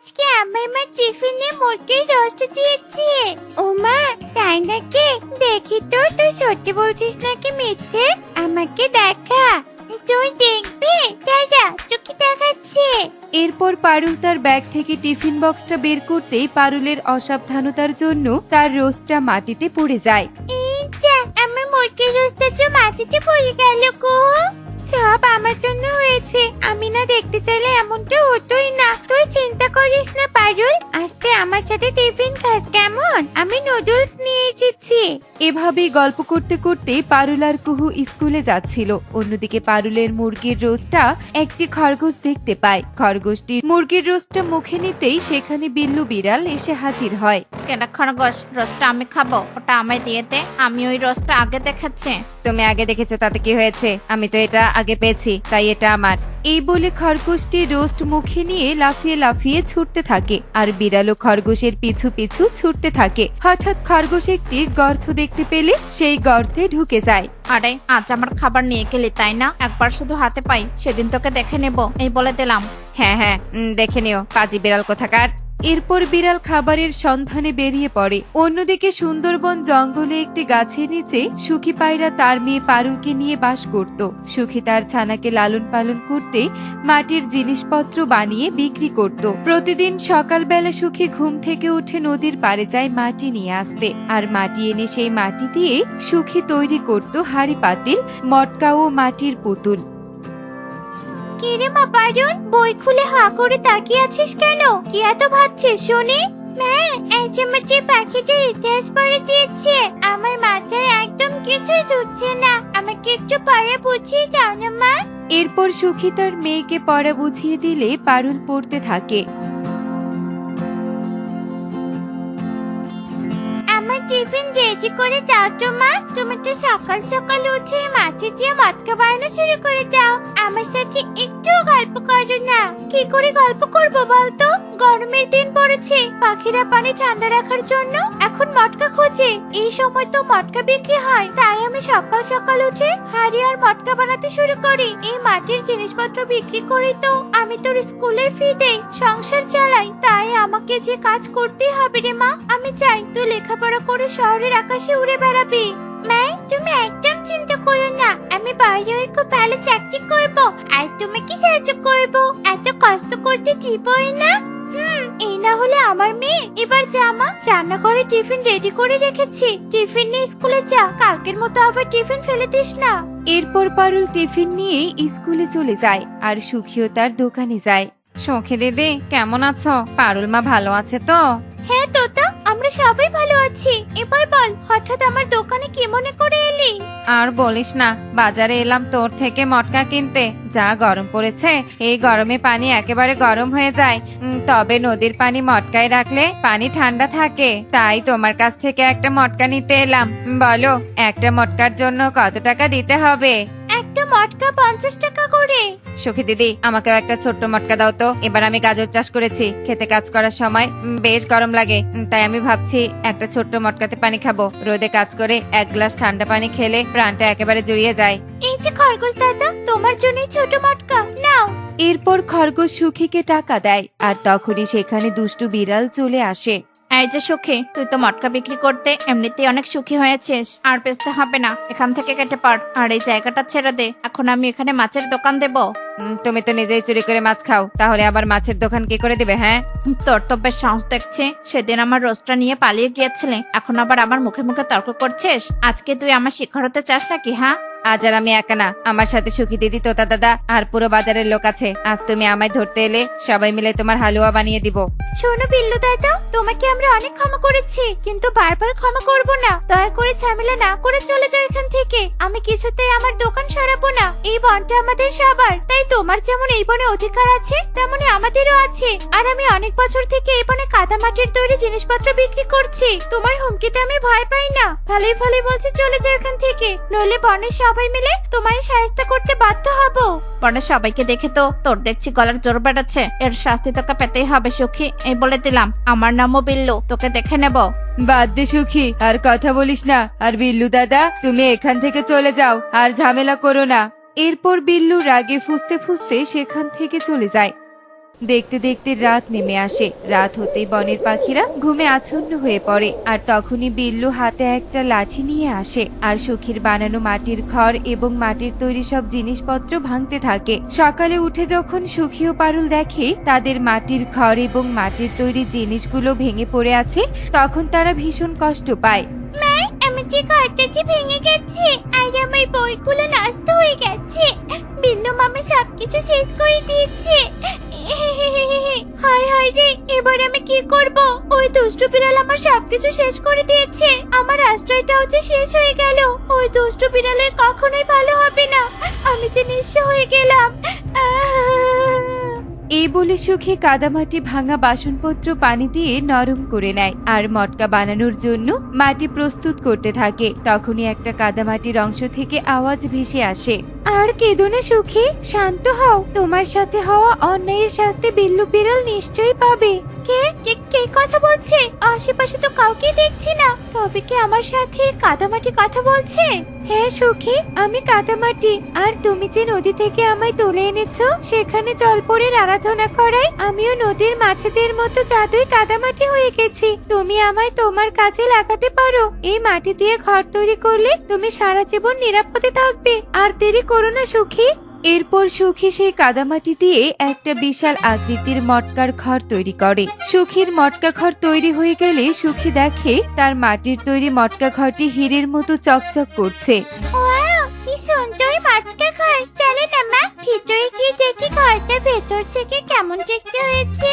আজকে আমার মা টিফিনে মুরগির রোস্ট দিয়েছে। ও মা, তাই নাকি? দেখি তো, তুই সত্যি বলছিস নাকি মিথ্যে? আমাকে দেখা। তুই দেখবি? দাদা চোখে দেখাচ্ছে। এরপর পারুল তার ব্যাগ থেকে টিফিন বক্সটা বের করতেই পারুলের অসাবধানতার জন্য তার রোস্টটা মাটিতে পড়ে যায়। এই যা, আমার মুরগির রোস্টটা তো মাটিতে পড়ে গেল গো। সব আমার জন্য হয়েছে। আমি না দেখতে চাইলে এমনটা হতোই না। তুই চিন্তা করিস না পারুল, আজকে আমার সাথে টিফিন খাস কেমন? আমি নুডলস নিয়ে এসেছি। এভাবেই গল্প করতে করতে পারুল আর কুহু স্কুলে যাচ্ছিল। অন্যদিকে পারুলের মুরগির রোস্টটা একটি খরগোশ দেখতে পায়। খরগোশটি মুরগির রোস্টটা মুখে নিতেই সেখানে বিল্লু বিড়াল এসে হাজির হয়। কেন খরগোশ, রোস্টটা আমি খাবো, ওটা আমায় দিয়ে দে। আমি ওই রোস্টটা আগে দেখেছি। তুমি আগে দেখেছো তাতে কি হয়েছে? আমি তো এটা আগে পেয়েছি, তাই এটা আমার। এই বলে খরগোশটি রোস্ট মুখে নিয়ে লাফিয়ে লাফিয়ে ছুটতে থাকে আর বিড়ালও খরগোশের পিছু পিছু ছুটতে থাকে। হঠাৎ খরগোশ একটি গর্ত দেখতে পেলে সেই গর্তে ঢুকে যায়। আরে আজ আমার খাবার নিয়ে গেলি তাই না? একবার শুধু হাতে পাই, সেদিন তোকে দেখে নেব এই বলে দিলাম। হ্যাঁ হ্যাঁ, দেখে নিও পাজি বিড়াল কোথাকার। এরপর বিড়াল খাবারের সন্ধানে বেরিয়ে পড়ে। অন্যদিকে সুন্দরবন জঙ্গলে একটি গাছের নিচে সুখী পায়রা তার মেয়ে পারুলকে নিয়ে বাস করত। সুখী তার ছানাকে লালন পালন করতে মাটির জিনিসপত্র বানিয়ে বিক্রি করত। প্রতিদিন সকালবেলা সুখী ঘুম থেকে উঠে নদীর পাড়ে যায় মাটি নিয়ে আসতে, আর মাটি এনে সেই মাটি দিয়ে সুখী তৈরি করত হাঁড়ি পাতিল, মটকা ও মাটির পুতুল। কিরে মা পারুল, বই খুলে হা করে তাকিয়ে আছিস কেন? কি এত ভাবছিস শুনি? মা, এই যে আমাকে পাখিটার ইতিহাস পড়ে দিয়েছে। আমার মাথায় একদম কিছুই ঢুকছে না। আমাকে একটু পড়া বুঝিয়ে দাও না মা। এরপর সুখী তার মেয়েকে পড়া বুঝিয়ে দিলে পারুল পড়তে থাকে। আমার টিফিন রেডি করে দাও তো মা। তুমি তো সকাল সকাল উঠে মাটি দিয়ে মটকা বানানো শুরু করে দাও। আমার সাথে একটু গল্প করো না। কি করে গল্প করবো বলতো? গরমের দিন পড়েছে, পাখিরা পানি ঠান্ডা রাখার জন্য এখন মটকা খোঁজে। এই সময় তো মটকা বিক্রি হয়, তাই আমি সকাল সকাল উঠে হাঁড়ি আর মটকা বানাতে শুরু করি। এই মাটির জিনিসপত্র বিক্রি করে তো আমি তোর স্কুলের ফি দেই, সংসার চালাই। তাই আমাকে যে কাজ করতেই হবে রে মা। আমি চাই তুই লেখাপড়া করে শহরের আকাশে উড়ে বেড়াবি। মা, তুমি একদম চিন্তা করো না। আমি বাইরে হয়ে খুব ভালো চাকরি করব আর তোমাকে সাহায্য করব। এত কষ্ট করতে দিবই না। এই না হলে আমার মেয়ে। এবার যা মা, রান্নাঘরে টিফিন রেডি করে রেখেছি। টিফিন নিয়ে স্কুলে যা, কালকের মতো আবার টিফিন ফেলে দিস না। এরপর পারুল টিফিন নিয়ে স্কুলে চলে যায় আর সুখীও তার দোকানে যায়। সুখী দিদি কেমন আছো? পারুল মা ভালো আছে তো? হ্যাঁ তোতা, আমরা সবাই ভালো আছি। এবার বল, হঠাৎ আমার দোকানে কি মনে করে এলি? আর বলিস না, বাজারে এলাম তোর থেকে মটকা কিনতে। যা গরম পড়েছে, এই গরমে পানি একেবারে গরম হয়ে যায়। তবে নদীর পানি মটকায় রাখলে পানি ঠান্ডা থাকে। তাই তোমার কাছ থেকে একটা মটকা নিতে এলাম। বলো, একটা মটকার জন্য কত টাকা দিতে হবে? একটা মটকা 50 টাকা করে। সুখী দিদি, আমাকেও একটা ছোট্ট মটকা দাও তো। এবার আমি গাজর চাষ করেছি, খেতে কাজ করার সময় বেশ গরম লাগে। তাই আমি ভাবছি একটা ছোট্ট মটকাতে পানি খাবো। রোদে কাজ করে এক গ্লাস ঠান্ডা পানি খেলে প্রাণটা একেবারে জুড়িয়ে যায়। এই যে খরগোশ দাদা, তোমার জন্যই ছোট মটকা নাও। এরপর খরগোশ সুখীকে টাকা দেয় আর তখনই সেখানে দুষ্টু বিড়াল চলে আসে। এই যে সুখী, তুই তো মটকা বিক্রি করতে এমনিতেই অনেক সুখী হয়েছিস, আর বেচতে হবে না। এখান থেকে কেটে পড় আর এই জায়গাটা ছেড়ে দে। এখন আমি এখানে মাছের দোকান দেব। তুমি তো নিজেই চুরি করে মাছ খাও, তাহলে আবার মাছের দোকান কি করে দিবে? হ্যাঁ, তোর তো বেশ সাহস দেখছি। সেদিন আমার রোস্টটা নিয়ে পালিয়ে গিয়েছিলে, এখন আবার আমার মুখে মুখে তর্ক করছিস। আজকে তুই আমার শিক্ষর হতে চাস নাকি? হ্যাঁ, আজ আর আমি একা না, আমার সাথে সুখী দিদি, তোতা দাদা আর পুরো বাজারের লোক আছে। আজ তুমি আমায় ধরতে এলে, সবাই মিলে তোমার হালুয়া বানিয়ে দিব। শোনো বিল্লু দাদা, তোমাকে আমরা অনেক ক্ষমা করেছি, কিন্তু বারবার ক্ষমা করব না। দয়া করে ঝামেলা না করে চলে যাও এখান থেকে। আমি কিছুতেই আমার দোকান সরাবো না। এই বনটা আমাদের সবার, তাই তোমার যেমন এই বনে অধিকার আছে, তেমনি আমাদেরও আছে। আর আমি অনেক বছর থেকে এই বনে কাদা মাটির তৈরি জিনিসপত্র বিক্রি করছি। তোমার হুমকিতে আমি ভয় পাই না। ভালোই ভালোই বলছি চলে যাও এখান থেকে, নইলে বনের সবাই মিলে তোমায় সাহায্য করতে বাধ্য হব। বনের সবাইকে দেখে তো তোর দেখছি গলার জোর বেড়াচ্ছে। এর শাস্তি তোকে পেতেই হবে সুখী, এই বলে দিলাম। আমার নামও বিল্লু, তোকে দেখে নেব। বাদ দে সুখী, আর কথা বলিস না। আর বিল্লু দাদা, তুমি এখান থেকে চলে যাও, আর ঝামেলা করো না। এরপর বিল্লু রাগে ফুঁসতে ফুঁসতে সেখান থেকে চলে যায়। দেখতে দেখতে রাত নেমে আসে। রাত হতেই বনের পাখিরা ঘুমে আচ্ছন্ন হয়ে পড়ে। আর তখনই বিল্লু হাতে একটা লাঠি নিয়ে আসে আর সুখীর বানানো মাটির ঘর এবং মাটির তৈরি সব জিনিসপত্র ভাঙতে থাকে। সকালে উঠে যখন সুখী ও পারুল দেখে তাদের মাটির ঘর এবং মাটির তৈরি জিনিসগুলো ভেঙে পড়ে আছে, তখন তারা ভীষণ কষ্ট পায়। আমার যে ঘরটা ভেঙে গেছে আর আমার বইগুলো নষ্ট হয়ে গেছে। বিন্দু মামা সবকিছু শেষ করে দিয়েছে। হায় হায় রে, এবার আমি কি করব? ওই দুষ্টু বিড়াল আমার সবকিছু শেষ করে দিয়েছে। আমার আশ্রয়টাও যে শেষ হয়ে গেল। ওই দুষ্টু বিড়ালের কখনোই ভালো হবে না। আমি যে নিঃস্ব হয়ে গেলাম। এই বলে সুখী কাদামাটি ভাঙা বাসনপত্র পানি দিয়ে নরম করে নেয় আর মটকা বানানোর জন্য মাটি প্রস্তুত করতে থাকে। তখনই একটা কাদামাটির অংশ থেকে আওয়াজ ভেসে আসে। আর কেঁদো না সুখী, শান্ত হও। তোমার সাথে হওয়া অন্যায়ের শাস্তি বিল্লু বিড়াল নিশ্চয়ই পাবে। কে কে কে কথা বলছে? আশেপাশে তো কাউকে দেখছি না। তবে কি আমার সাথে কাদামাটি কথা বলছে? হ্যাঁ সুখী, আমি কাদামাটি। আর তুমি যে নদী থেকে আমায় তুলে এনেছো, সেখানে জলপরীর আরাধনা করায় আমিও নদীর মাছেদের মতো জাদুই কাদামাটি হয়ে গেছি। তুমি আমায় তোমার কাজে লাগাতে পারো। এই মাটি দিয়ে ঘর তৈরি করলে তুমি সারা জীবন নিরাপদে থাকবে। আর দেরি করো না সুখী। এরপর সুখী সেই কাদামাটি দিয়ে একটা বিশাল আকৃতির মটকার ঘর তৈরি করে। সুখীর মটকা ঘর তৈরি হয়ে গেলে সুখী দেখে তার মাটির তৈরি মটকা ঘরটি হীরের মতো চকচক করছে। ওয়াও, কি সুন্দর মাছকা ঘর। চলে না মা, ভিতরে গিয়ে দেখি ঘরটা ভেতর থেকে কেমন দেখতে হয়েছে।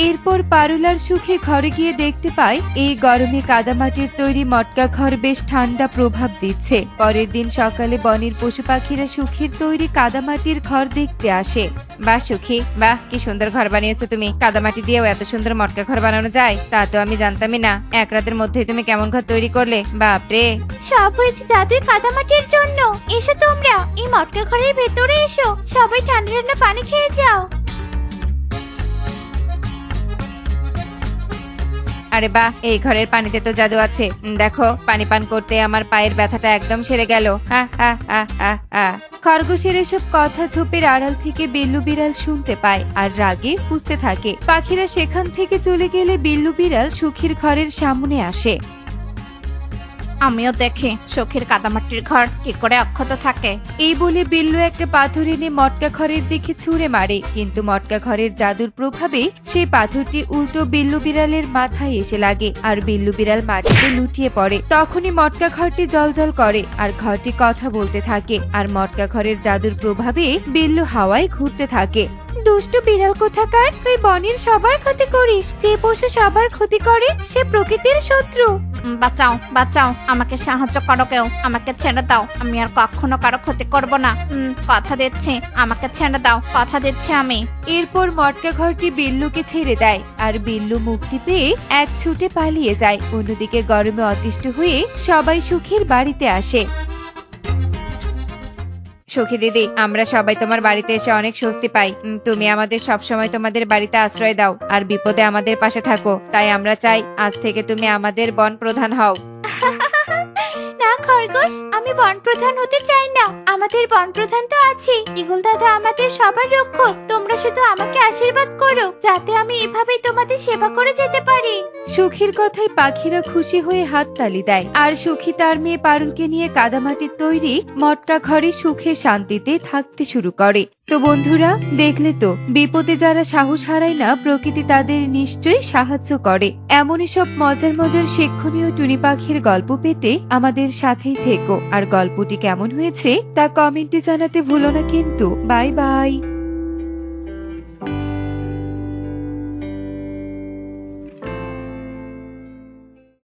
এরপর পারুল আর সুখী ঘরে গিয়ে দেখতে পায় এই গরমে কাদামাটির তৈরি মটকা ঘর বেশ ঠান্ডা প্রভাব দিচ্ছে। পরের দিন সকালে বনের পশু পাখিরা সুখীর তৈরি কাদামাটির ঘর দেখতে আসে। বাহ সুখী, বাহ কি সুন্দর ঘর বানিয়েছো তুমি। কাদামাটি দিয়েও এত সুন্দর মটকা ঘর বানানো যায়, তা তো আমি জানতামই না। এক রাতের মধ্যেই তুমি কেমন ঘর তৈরি করলে, বাপরে। সব হয়েছে জাদুই কাদামাটির জন্য। এসো তোমরা, এই মটকা ঘরের ভেতরে এসো। সবাই ঠান্ডা ঠান্ডা পানি খেয়ে যাও। আরে বাহ, এই ঘরের পানিতে তো জাদু আছে। দেখো, পানি পান করতে আমার পায়ের ব্যথাটা একদম সেরে গেল। খরগোশের এসব কথা ঝোপের আড়াল থেকে বিল্লু বিড়াল শুনতে পায় আর রাগে ফুঁসতে থাকে। পাখিরা সেখান থেকে চলে গেলে বিল্লু বিড়াল সুখীর ঘরের সামনে আসে। আমিও দেখি সুখীর কাদামাটির ঘর কি করে অক্ষত থাকে। এই বলে বিল্লু একটা পাথর এনে মটকা ঘরের দিকে ছুঁড়ে মারে, কিন্তু মটকা ঘরের জাদুর প্রভাবে সেই পাথরটি উল্টো বিল্লু বিড়ালের মাথায় এসে লাগে আর বিল্লু বিড়াল মাটিতে লুটিয়ে পড়ে। তখনই মটকা ঘরটি জ্বলজ্বল করে আর ঘরটি কথা বলতে থাকে। আর মটকা ঘরের জাদুর প্রভাবে বিল্লু হাওয়ায় ঘুরতে থাকে। দুষ্টু বিড়াল কোথাকার, তুই বনের সবার ক্ষতি করিস। যে পশু সবার ক্ষতি করে সে প্রকৃতির শত্রু। বাঁচাও বাঁচাও, আমাকে সাহায্য করো কেউ। আমাকে ছেড়ে দাও, আমি আর কখনো কারো ক্ষতি করব না। কথা দিচ্ছি, আমাকে ছেড়ে দাও, কথা দিচ্ছি আমি। এরপর মটকা ঘরটি বিল্লুকে ছেড়ে দেয় আর বিল্লু মুক্তি পেয়ে এক ছুটে পালিয়ে যায়। অন্যদিকে গরমে অতিষ্ঠ হয়ে সবাই সুখীর বাড়িতে আসে। সুখী দিদি, আমরা সবাই তোমার বাড়িতে এসে অনেক স্বস্তি পাই। তুমি আমাদের সব সময় তোমাদের বাড়িতে আশ্রয় দাও আর বিপদে আমাদের পাশে থাকো। তাই আমরা চাই আজ থেকে তুমি আমাদের বন প্রধান হও। না খরগোশ, আমি বন প্রধান হতে চাই না। আমাদের বন প্রধান তো আছে, ইগল দাদা আমাদের সবার রক্ষক। তোমরা শুধু আমাকে আশীর্বাদ করো যাতে আমি এভাবেই তোমাদের সেবা করে যেতে পারি। সুখীর কথায় পাখিরা খুশি হয়ে হাততালি দেয় আর সুখী তার মেয়ে পারুলকে নিয়ে কাদামাটির তৈরি মটকা ঘরে সুখে শান্তিতে থাকতে শুরু করে। তো বন্ধুরা, দেখলে তো, বিপদে যারা সাহস হারায় না, প্রকৃতি তাদের নিশ্চয়ই সাহায্য করে। এমনই সব মজার মজার শিক্ষণীয় টুনি পাখির গল্প পেতে আমাদের সাথেই থেকো। আর গল্পটি কেমন হয়েছে তা কমেন্টে জানাতে ভুলো না কিন্তু। Bye bye.